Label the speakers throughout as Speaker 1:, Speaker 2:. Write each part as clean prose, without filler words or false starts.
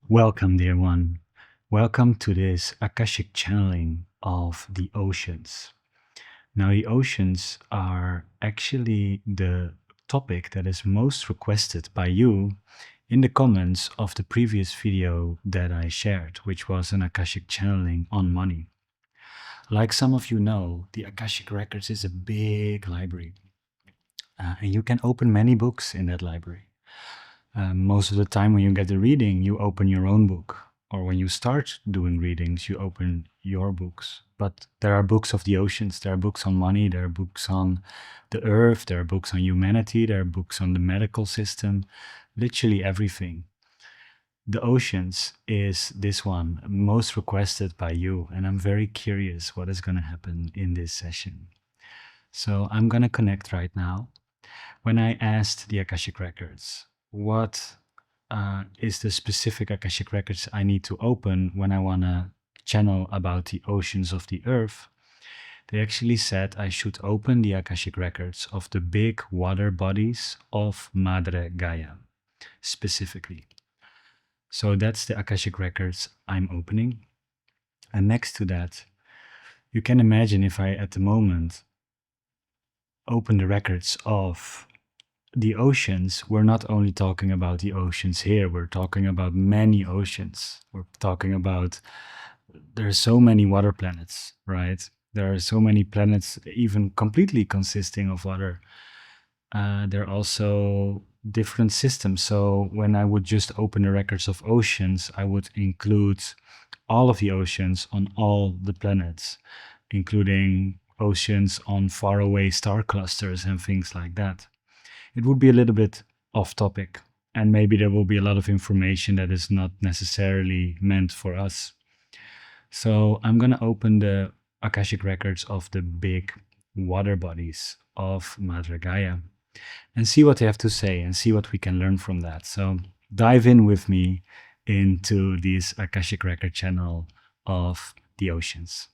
Speaker 1: Welcome, dear one. Welcome to this Akashic channeling of the oceans. Now, the oceans are actually the topic that is most requested by you in the comments of the previous video that I shared, which was an Akashic channeling on money. Like some of you know, the Akashic Records is a big library, and you can open many books in that library. Most of the time, when you get a reading, you open your own book. Or when you start doing readings, you open your books. But there are books of the oceans, there are books on money, there are books on the earth, there are books on humanity, there are books on the medical system, literally everything. The oceans is this one, most requested by you. And I'm very curious what is going to happen in this session. So I'm going to connect right now. When I asked the Akashic Records, what is the specific Akashic Records I need to open when I want to channel about the oceans of the earth, they actually said I should open the Akashic Records of the big water bodies of Madre Gaia, specifically. So that's the Akashic Records I'm opening. And next to that, you can imagine if I, at the moment, open the records of the oceans, we're not only talking about the oceans here, we're talking about many oceans. We're talking about there are so many water planets, right? There are so many planets, even completely consisting of water. There are also different systems. So when I would just open the records of oceans, I would include all of the oceans on all the planets, including oceans on faraway star clusters and things like that. It would be a little bit off topic, and maybe there will be a lot of information that is not necessarily meant for us. So I'm going to open the Akashic records of the big water bodies of Madre Gaia and see what they have to say and see what we can learn from that. So dive in with me into this Akashic record channel of the oceans.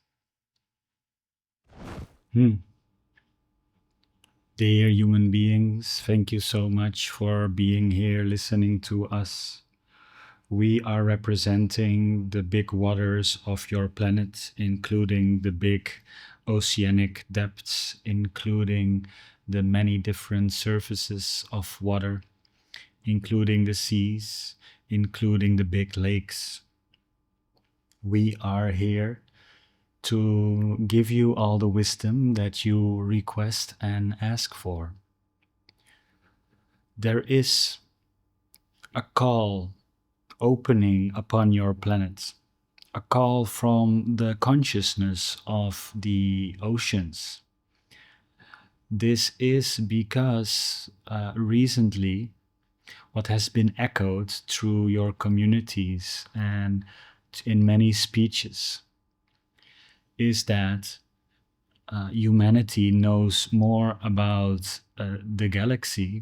Speaker 1: Dear human beings, thank you so much for being here listening to us. We are representing the big waters of your planet, including the big oceanic depths, including the many different surfaces of water, including the seas, including the big lakes. We are here to give you all the wisdom that you request and ask for. There is a call opening upon your planet, a call from the consciousness of the oceans. This is because recently what has been echoed through your communities and in many speeches is that humanity knows more about the galaxy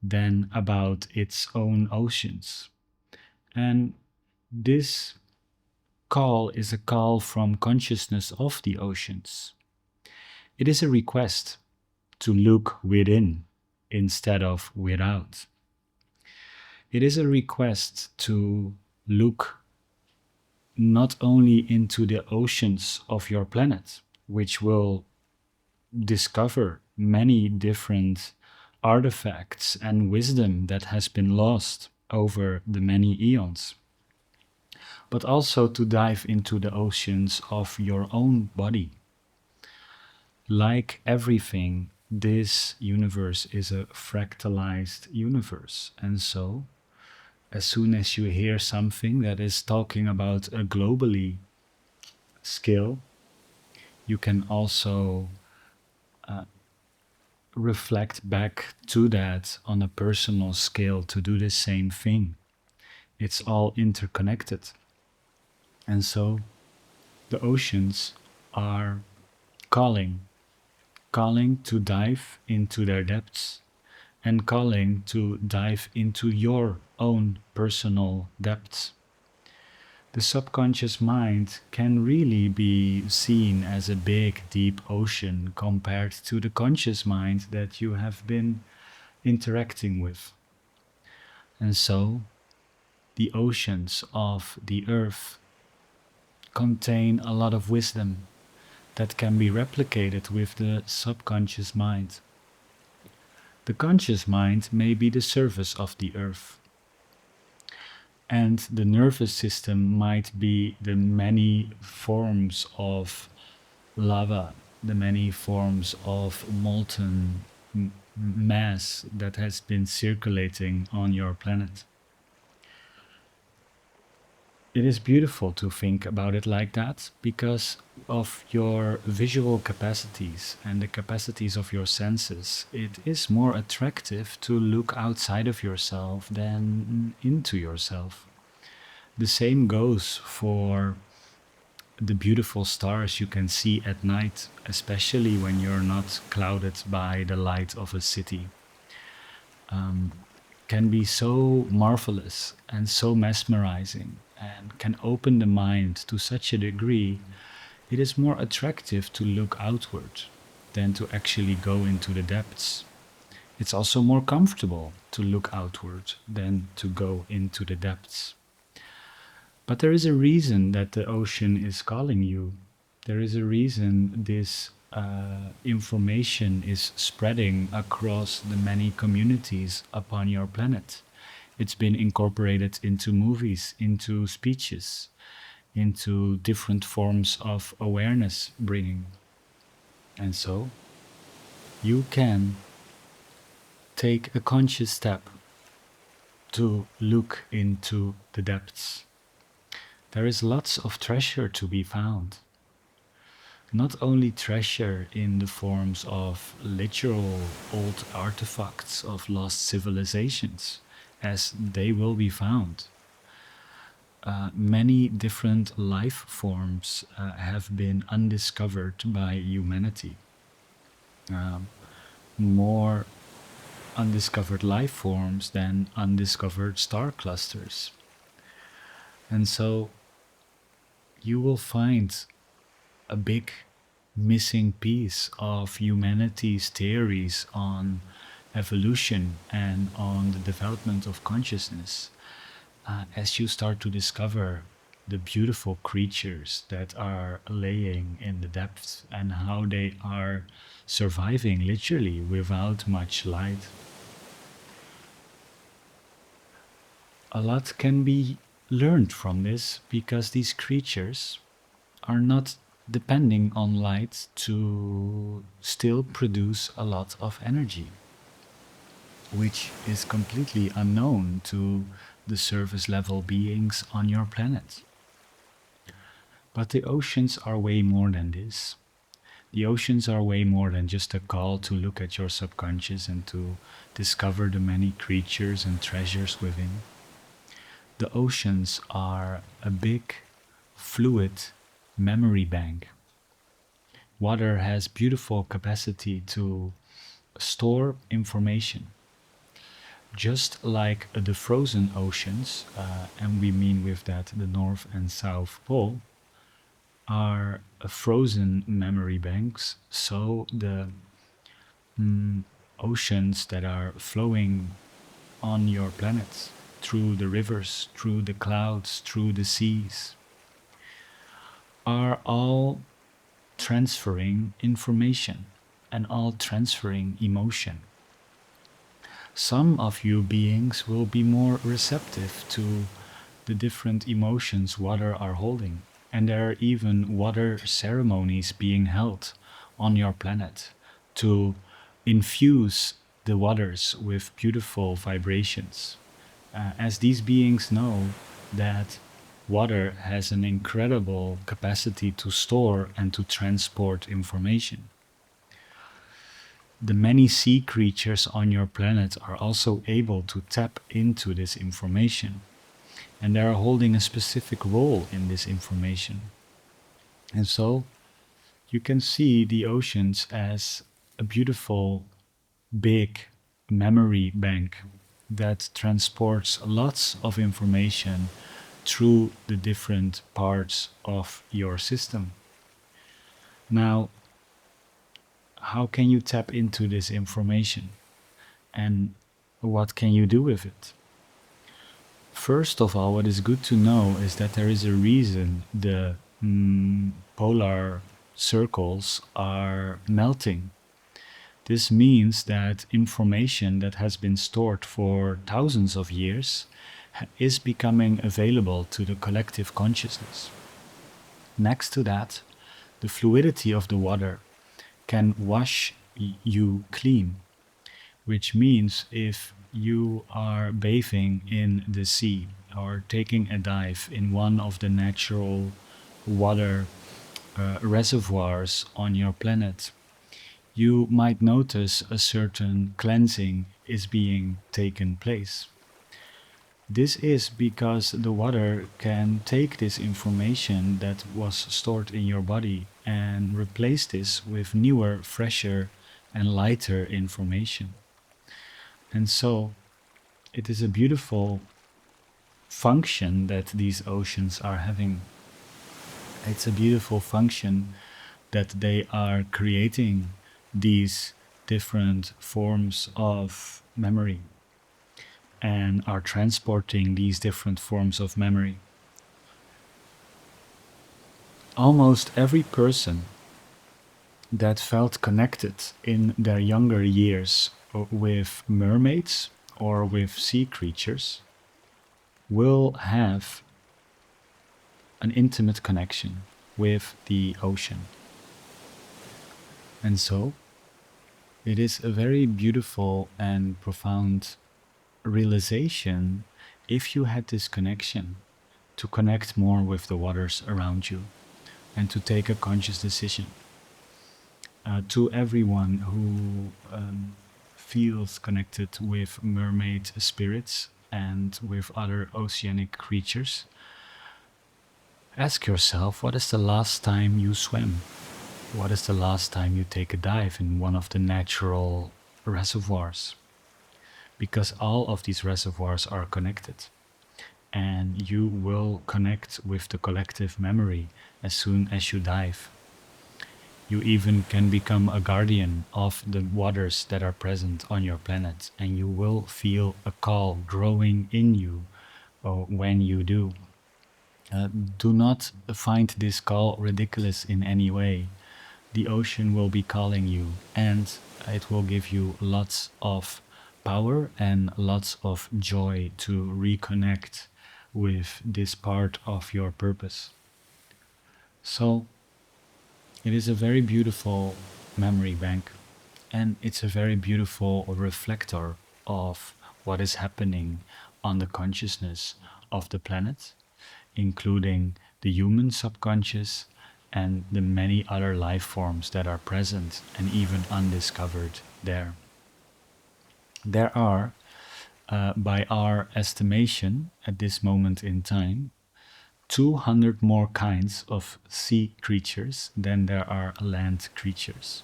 Speaker 1: than about its own oceans. And this call is a call from consciousness of the oceans. It is a request to look within instead of without. It is a request to look not only into the oceans of your planet, which will discover many different artifacts and wisdom that has been lost over the many eons, but also to dive into the oceans of your own body. Like everything, this universe is a fractalized universe. And so, as soon as you hear something that is talking about a globally scale, you can also reflect back to that on a personal scale to do the same thing. It's all interconnected. And so the oceans are calling to dive into their depths and calling to dive into your own personal depths. The subconscious mind can really be seen as a big, deep ocean compared to the conscious mind that you have been interacting with. And so the oceans of the earth contain a lot of wisdom that can be replicated with the subconscious mind. The conscious mind may be the surface of the earth, and the nervous system might be the many forms of lava, the many forms of molten mass that has been circulating on your planet. It is beautiful to think about it like that because of your visual capacities and the capacities of your senses. It is more attractive to look outside of yourself than into yourself. The same goes for the beautiful stars you can see at night, especially when you're not clouded by the light of a city. Can be so marvelous and so mesmerizing and can open the mind to such a degree, it is more attractive to look outward than to actually go into the depths. It's also more comfortable to look outward than to go into the depths. But there is a reason that the ocean is calling you. There is a reason this information is spreading across the many communities upon your planet. It's been incorporated into movies, into speeches, into different forms of awareness bringing. And so you can take a conscious step to look into the depths. There is lots of treasure to be found. Not only treasure in the forms of literal old artifacts of lost civilizations, as they will be found. Many different life forms have been undiscovered by humanity. More undiscovered life forms than undiscovered star clusters. And so you will find a big missing piece of humanity's theories on evolution and on the development of consciousness as you start to discover the beautiful creatures that are laying in the depths and how they are surviving literally without much light. A lot can be learned from this because these creatures are not depending on light to still produce a lot of energy, which is completely unknown to the surface level beings on your planet. But the oceans are way more than this. The oceans are way more than just a call to look at your subconscious and to discover the many creatures and treasures within. The oceans are a big, fluid memory bank. Water has beautiful capacity to store information. Just like the frozen oceans, and we mean with that the North and South Pole, are frozen memory banks, so the oceans that are flowing on your planet, through the rivers, through the clouds, through the seas, are all transferring information and all transferring emotion. Some of you beings will be more receptive to the different emotions water are holding, and there are even water ceremonies being held on your planet to infuse the waters with beautiful vibrations. As these beings know that water has an incredible capacity to store and to transport information. The many sea creatures on your planet are also able to tap into this information, and they are holding a specific role in this information. And so you can see the oceans as a beautiful, big memory bank that transports lots of information through the different parts of your system. Now, how can you tap into this information and what can you do with it? First of all, what is good to know is that there is a reason the polar circles are melting. This means that information that has been stored for thousands of years is becoming available to the collective consciousness. Next to that, the fluidity of the water can wash you clean, which means if you are bathing in the sea or taking a dive in one of the natural water reservoirs on your planet, you might notice a certain cleansing is being taken place. This is because the water can take this information that was stored in your body and replace this with newer, fresher, and lighter information. And so it is a beautiful function that these oceans are having. It's a beautiful function that they are creating these different forms of memory and are transporting these different forms of memory. Almost every person that felt connected in their younger years with mermaids or with sea creatures will have an intimate connection with the ocean. And so it is a very beautiful and profound realization if you had this connection to connect more with the waters around you and to take a conscious decision. To everyone who feels connected with mermaid spirits and with other oceanic creatures, ask yourself, what is the last time you swam? What is the last time you take a dive in one of the natural reservoirs? Because all of these reservoirs are connected, and you will connect with the collective memory as soon as you dive. You even can become a guardian of the waters that are present on your planet, and you will feel a call growing in you when you do. Do not find this call ridiculous in any way. The ocean will be calling you, and it will give you lots of power and lots of joy to reconnect with this part of your purpose. So it is a very beautiful memory bank, and it's a very beautiful reflector of what is happening on the consciousness of the planet, including the human subconscious and the many other life forms that are present and even undiscovered there. There are, by our estimation at this moment in time, 200 more kinds of sea creatures than there are land creatures.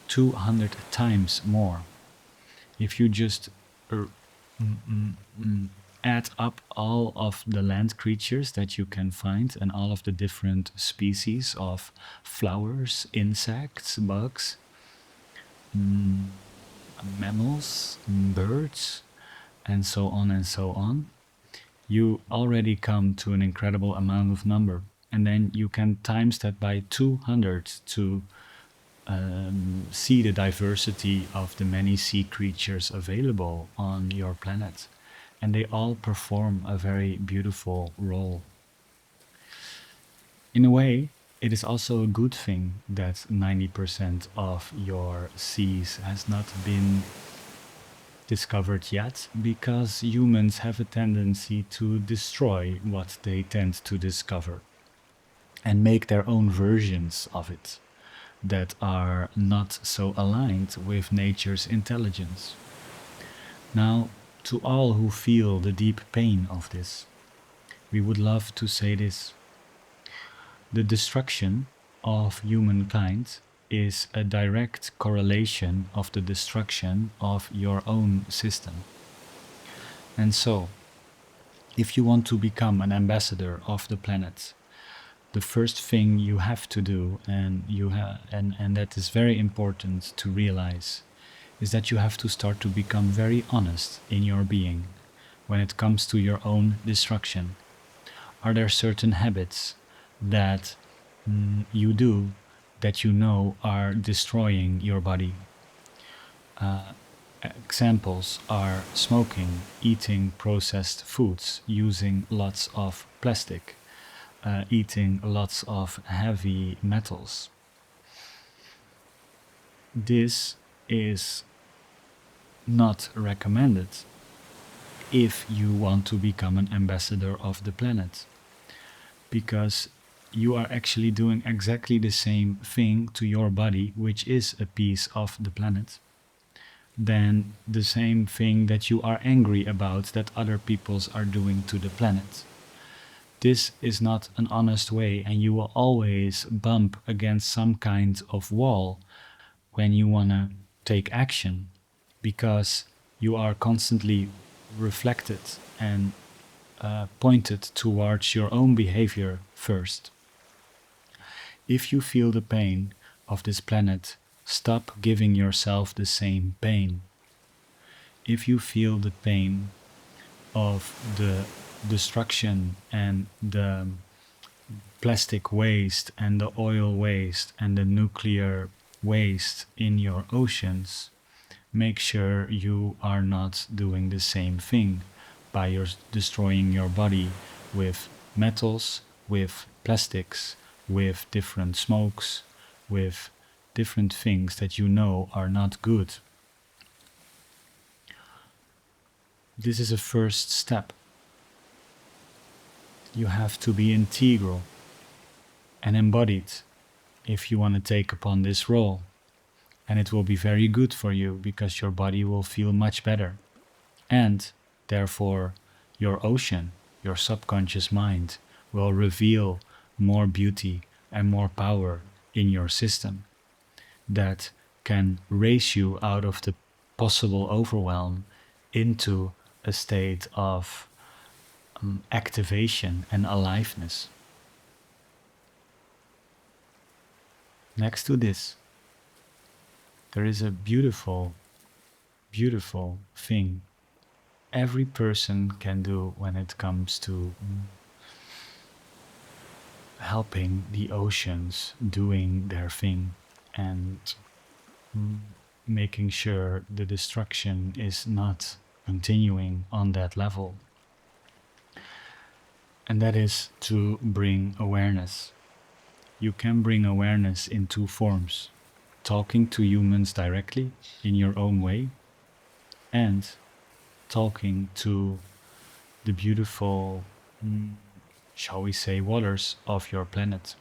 Speaker 1: 200 times more. If you just add up all of the land creatures that you can find and all of the different species of flowers, insects, bugs, mammals, birds, and so on, you already come to an incredible amount of number. And then you can times that by 200 to see the diversity of the many sea creatures available on your planet. And they all perform a very beautiful role. In a way, it is also a good thing that 90% of your seas has not been discovered yet, because humans have a tendency to destroy what they tend to discover and make their own versions of it that are not so aligned with nature's intelligence. Now, to all who feel the deep pain of this, we would love to say this. The destruction of humankind is a direct correlation of the destruction of your own system. And so, if you want to become an ambassador of the planet, the first thing you have to do, and that is very important to realize, is that you have to start to become very honest in your being when it comes to your own destruction? Are there certain habits that you do that you know are destroying your body? Examples are smoking, eating processed foods, using lots of plastic, eating lots of heavy metals. This is not recommended if you want to become an ambassador of the planet, because you are actually doing exactly the same thing to your body, which is a piece of the planet, than the same thing that you are angry about that other peoples are doing to the planet. This is not an honest way, and you will always bump against some kind of wall when you want to take action, because you are constantly reflected and pointed towards your own behavior first. If you feel the pain of this planet, stop giving yourself the same pain. If you feel the pain of the destruction and the plastic waste and the oil waste and the nuclear waste in your oceans, make sure you are not doing the same thing by destroying your body with metals, with plastics, with different smokes, with different things that you know are not good. This is a first step. You have to be integral and embodied if you want to take upon this role. And it will be very good for you because your body will feel much better. And therefore, your ocean, your subconscious mind, will reveal more beauty and more power in your system that can raise you out of the possible overwhelm into a state of activation and aliveness. Next to this, there is a beautiful, beautiful thing every person can do when it comes to helping the oceans doing their thing and making sure the destruction is not continuing on that level. And that is to bring awareness. You can bring awareness in two forms: talking to humans directly in your own way, and talking to the beautiful, shall we say, waters of your planet.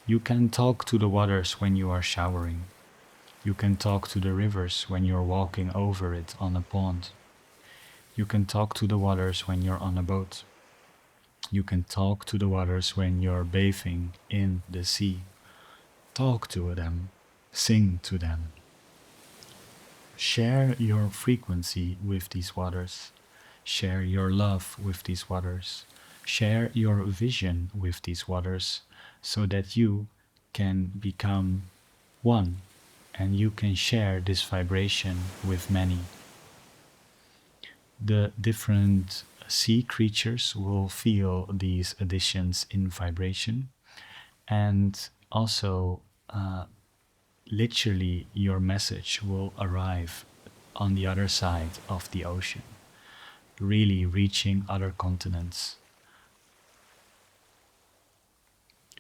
Speaker 1: You can talk to the waters when you are showering. You can talk to the rivers when you're walking over it on a pond. You can talk to the waters when you're on a boat. You can talk to the waters when you're bathing in the sea. Talk to them. Sing to them. Share your frequency with these waters. Share your love with these waters. Share your vision with these waters so that you can become one and you can share this vibration with many. The different sea creatures will feel these additions in vibration, and also literally your message will arrive on the other side of the ocean, really reaching other continents.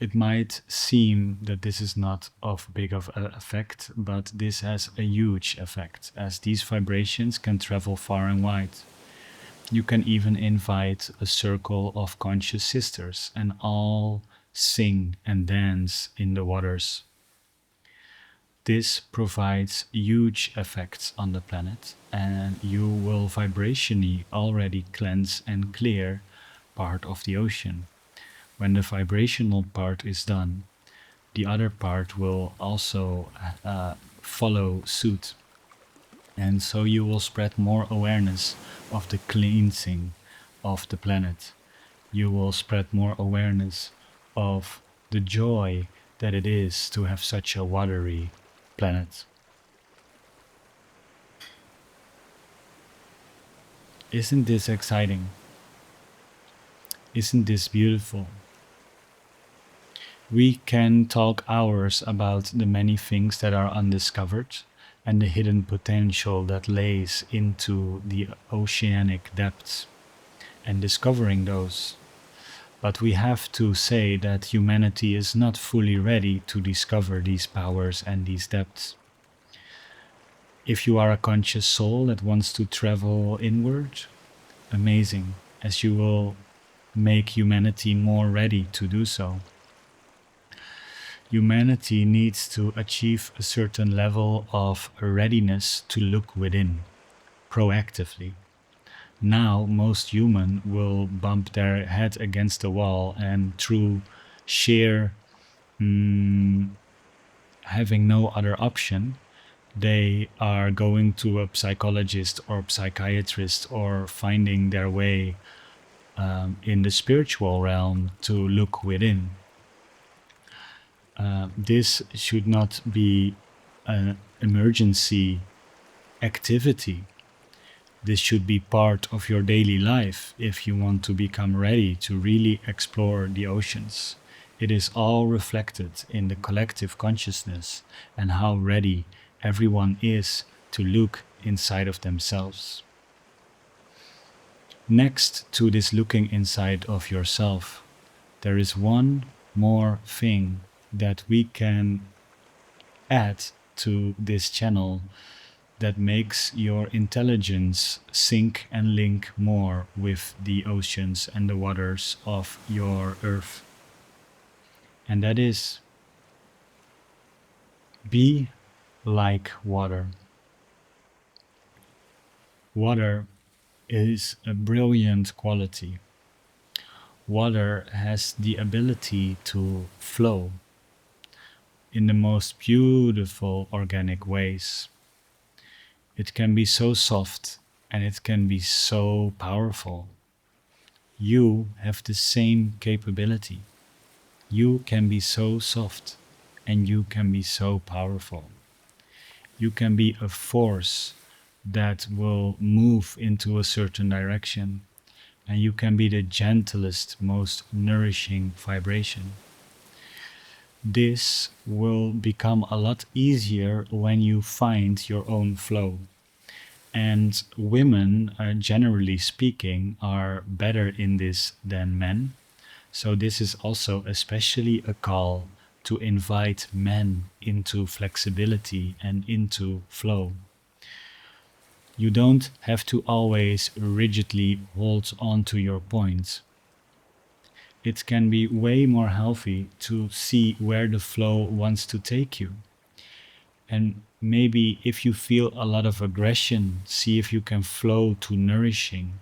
Speaker 1: It might seem that this is not of big of an effect, but this has a huge effect, as these vibrations can travel far and wide. You can even invite a circle of conscious sisters and all sing and dance in the waters. This provides huge effects on the planet, and you will vibrationally already cleanse and clear part of the ocean. When the vibrational part is done, the other part will also follow suit. And so you will spread more awareness of the cleansing of the planet. You will spread more awareness of the joy that it is to have such a watery planet. Isn't this exciting? Isn't this beautiful? We can talk hours about the many things that are undiscovered and the hidden potential that lays into the oceanic depths and discovering those. But we have to say that humanity is not fully ready to discover these powers and these depths. If you are a conscious soul that wants to travel inward, amazing, as you will make humanity more ready to do so. Humanity needs to achieve a certain level of readiness to look within proactively. Now, most human will bump their head against the wall and through sheer having no other option, they are going to a psychologist or psychiatrist or finding their way in the spiritual realm to look within. This should not be an emergency activity. This should be part of your daily life if you want to become ready to really explore the oceans. It is all reflected in the collective consciousness and how ready everyone is to look inside of themselves. Next to this looking inside of yourself, there is one more thing that we can add to this channel that makes your intelligence sync and link more with the oceans and the waters of your earth. And that is be like water. Water is a brilliant quality. Water has the ability to flow in the most beautiful organic ways. It can be so soft and it can be so powerful. You have the same capability. You can be so soft and you can be so powerful. You can be a force that will move into a certain direction, and you can be the gentlest, most nourishing vibration. This will become a lot easier when you find your own flow. And women, generally speaking, are better in this than men. So this is also especially a call to invite men into flexibility and into flow. You don't have to always rigidly hold on to your point. It can be way more healthy to see where the flow wants to take you. And maybe if you feel a lot of aggression, see if you can flow to nourishing.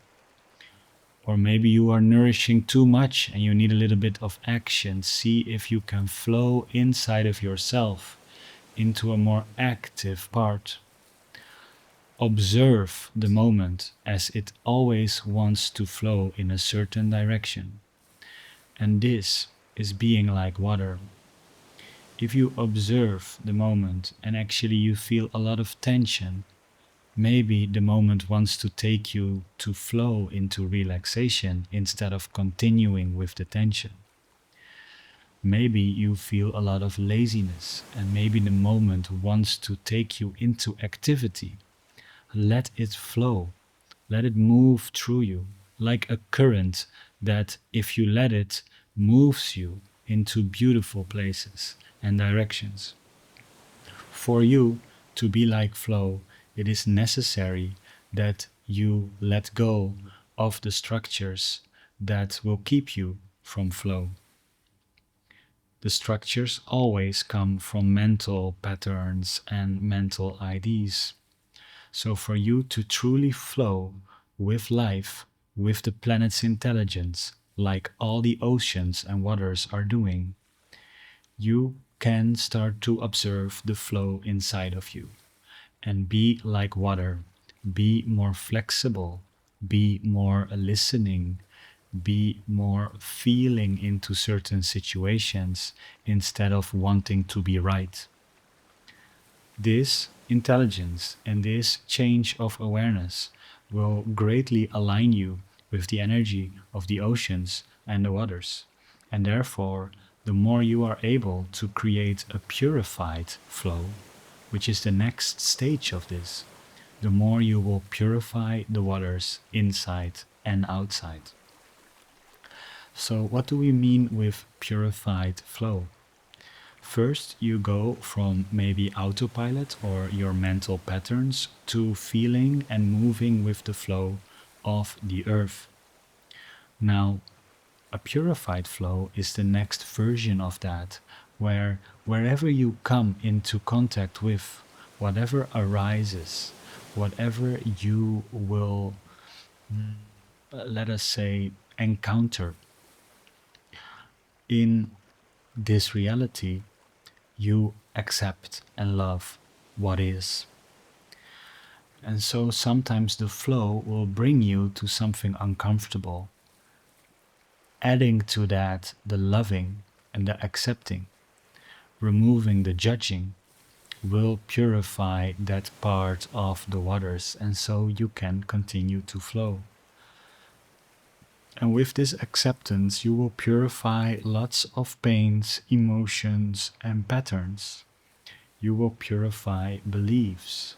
Speaker 1: Or maybe you are nourishing too much and you need a little bit of action. See if you can flow inside of yourself into a more active part. Observe the moment as it always wants to flow in a certain direction. And this is being like water. If you observe the moment and actually you feel a lot of tension, maybe the moment wants to take you to flow into relaxation instead of continuing with the tension. Maybe you feel a lot of laziness and maybe the moment wants to take you into activity. Let it flow. Let it move through you like a current that, if you let it, moves you into beautiful places and directions. For you to be like flow, it is necessary that you let go of the structures that will keep you from flow. The structures always come from mental patterns and mental ideas. So for you to truly flow with life, with the planet's intelligence, like all the oceans and waters are doing, you can start to observe the flow inside of you and be like water. Be more flexible, be more listening, be more feeling into certain situations instead of wanting to be right. This intelligence and this change of awareness will greatly align you with the energy of the oceans and the waters. And therefore, the more you are able to create a purified flow, which is the next stage of this, the more you will purify the waters inside and outside. So, what do we mean with purified flow? First, you go from maybe autopilot or your mental patterns to feeling and moving with the flow of the earth. Now, a purified flow is the next version of that, where wherever you come into contact with, whatever arises, whatever you will, let us say, encounter in this reality, you accept and love what is. And so sometimes the flow will bring you to something uncomfortable. Adding to that the loving and the accepting, removing the judging, will purify that part of the waters, and so you can continue to flow. And with this acceptance, you will purify lots of pains, emotions, and patterns. You will purify beliefs.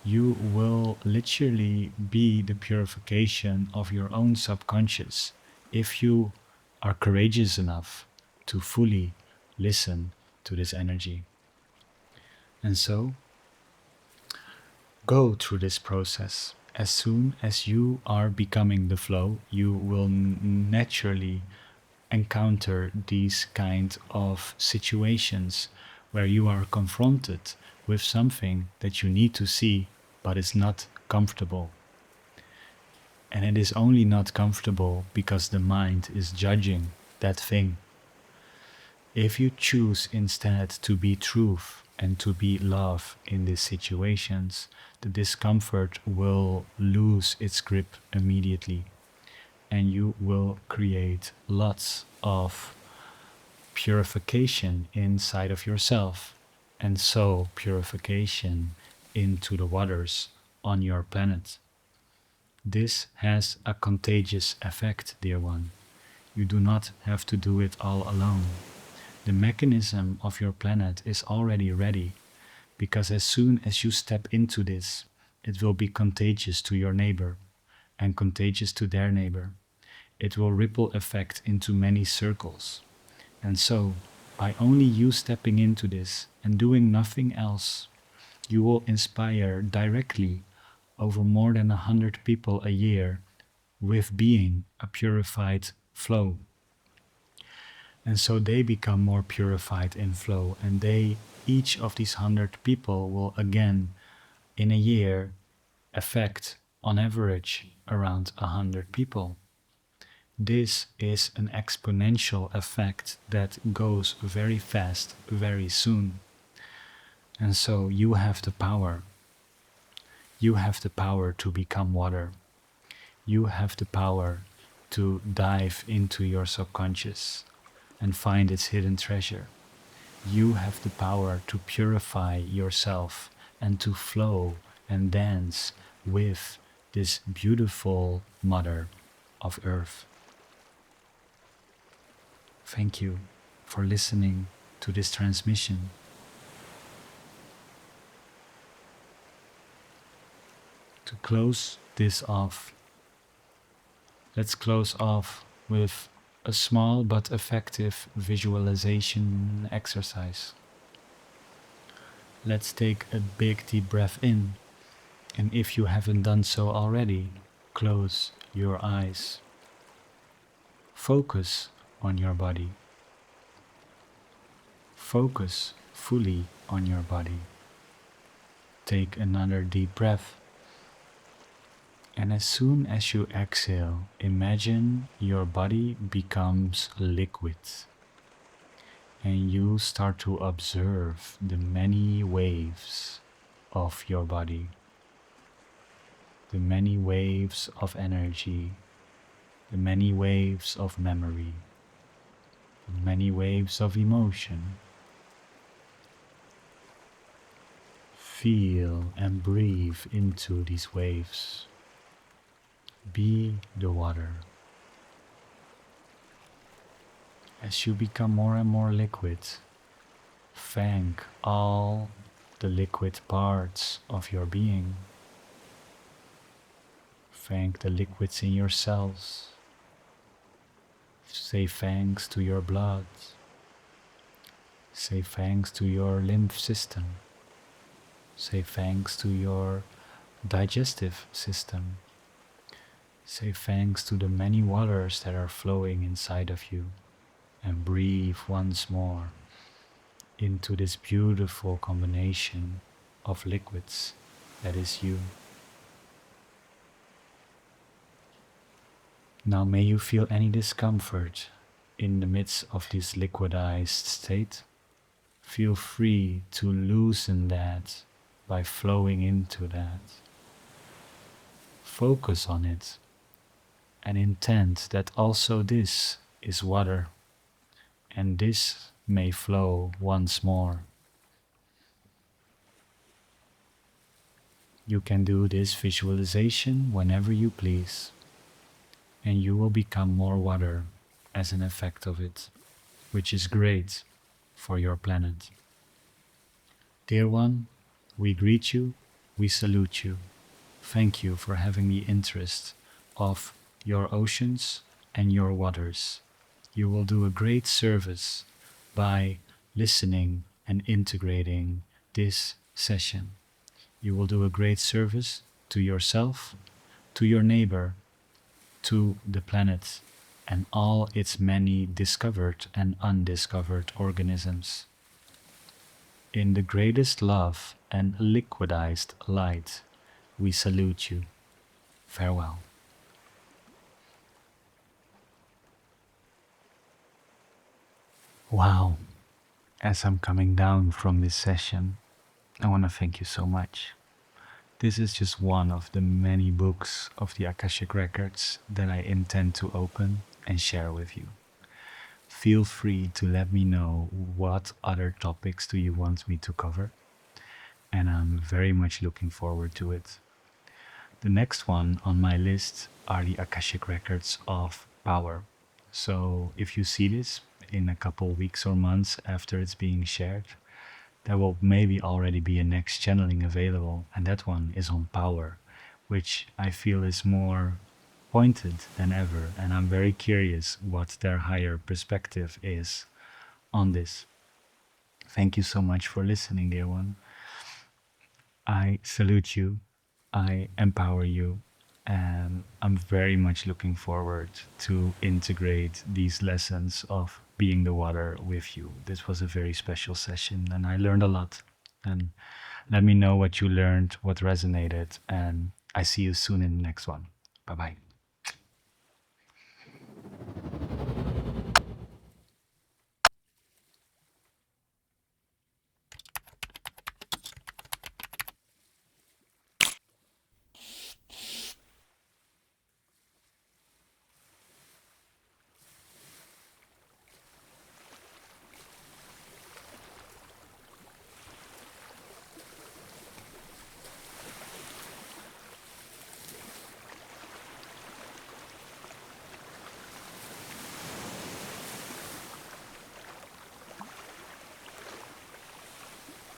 Speaker 1: You will literally be the purification of your own subconscious if you are courageous enough to fully listen to this energy. And so, go through this process. As soon as you are becoming the flow, you will naturally encounter these kind of situations where you are confronted with something that you need to see, but it's not comfortable. And it is only not comfortable because the mind is judging that thing. If you choose instead to be truth and to be love in these situations, the discomfort will lose its grip immediately, and you will create lots of purification inside of yourself, and so purification into the waters on your planet. This has a contagious effect, dear one. You do not have to do it all alone. The mechanism of your planet is already ready, because as soon as you step into this, it will be contagious to your neighbor and contagious to their neighbor. It will ripple effect into many circles. And so, by only you stepping into this and doing nothing else, you will inspire directly over more than 100 people a year with being a purified flow. And so they become more purified in flow, and each of these 100 people will again, in a year, affect on average around 100 people. This is an exponential effect that goes very fast, very soon. And so you have the power. You have the power to become water. You have the power to dive into your subconscious and find its hidden treasure. You have the power to purify yourself and to flow and dance with this beautiful Mother of Earth. Thank you for listening to this transmission. To close this off, let's close off with a small but effective visualization exercise. Let's take a big deep breath in, and if you haven't done so already, close your eyes. Focus on your body. Focus fully on your body. Take another deep breath. And as soon as you exhale, imagine your body becomes liquid. And you start to observe the many waves of your body. The many waves of energy. The many waves of memory. The many waves of emotion. Feel and breathe into these waves. Be the water. As you become more and more liquid, thank all the liquid parts of your being. Thank the liquids in your cells. Say thanks to your blood. Say thanks to your lymph system. Say thanks to your digestive system. Say thanks to the many waters that are flowing inside of you. And breathe once more into this beautiful combination of liquids that is you. Now may you feel any discomfort in the midst of this liquidized state. Feel free to loosen that by flowing into that. Focus on it and intend that also this is water and this may flow once more. You can do this visualization whenever you please, and you will become more water as an effect of it, which is great for your planet. Dear one, we greet you, we salute you. Thank you for having the interest of your oceans and your waters. You will do a great service by listening and integrating this session. You will do a great service to yourself, to your neighbor, to the planet, and all its many discovered and undiscovered organisms. In the greatest love and liquidized light, we salute you. Farewell. Wow. As I'm coming down from this session, I want to thank you so much. This is just one of the many books of the Akashic Records that I intend to open and share with you. Feel free to let me know what other topics do you want me to cover, and I'm very much looking forward to it. The next one on my list are the Akashic Records of Power. So if you see this in a couple weeks or months after it's being shared, there will maybe already be a next channeling available, and that one is on power, which I feel is more pointed than ever, and I'm very curious what their higher perspective is on this. Thank you so much for listening, dear one. I salute you, I empower you, and I'm very much looking forward to integrate these lessons of being the water with you. This was a very special session and I learned a lot. And let me know what you learned, what resonated, and I see you soon in the next one. Bye bye.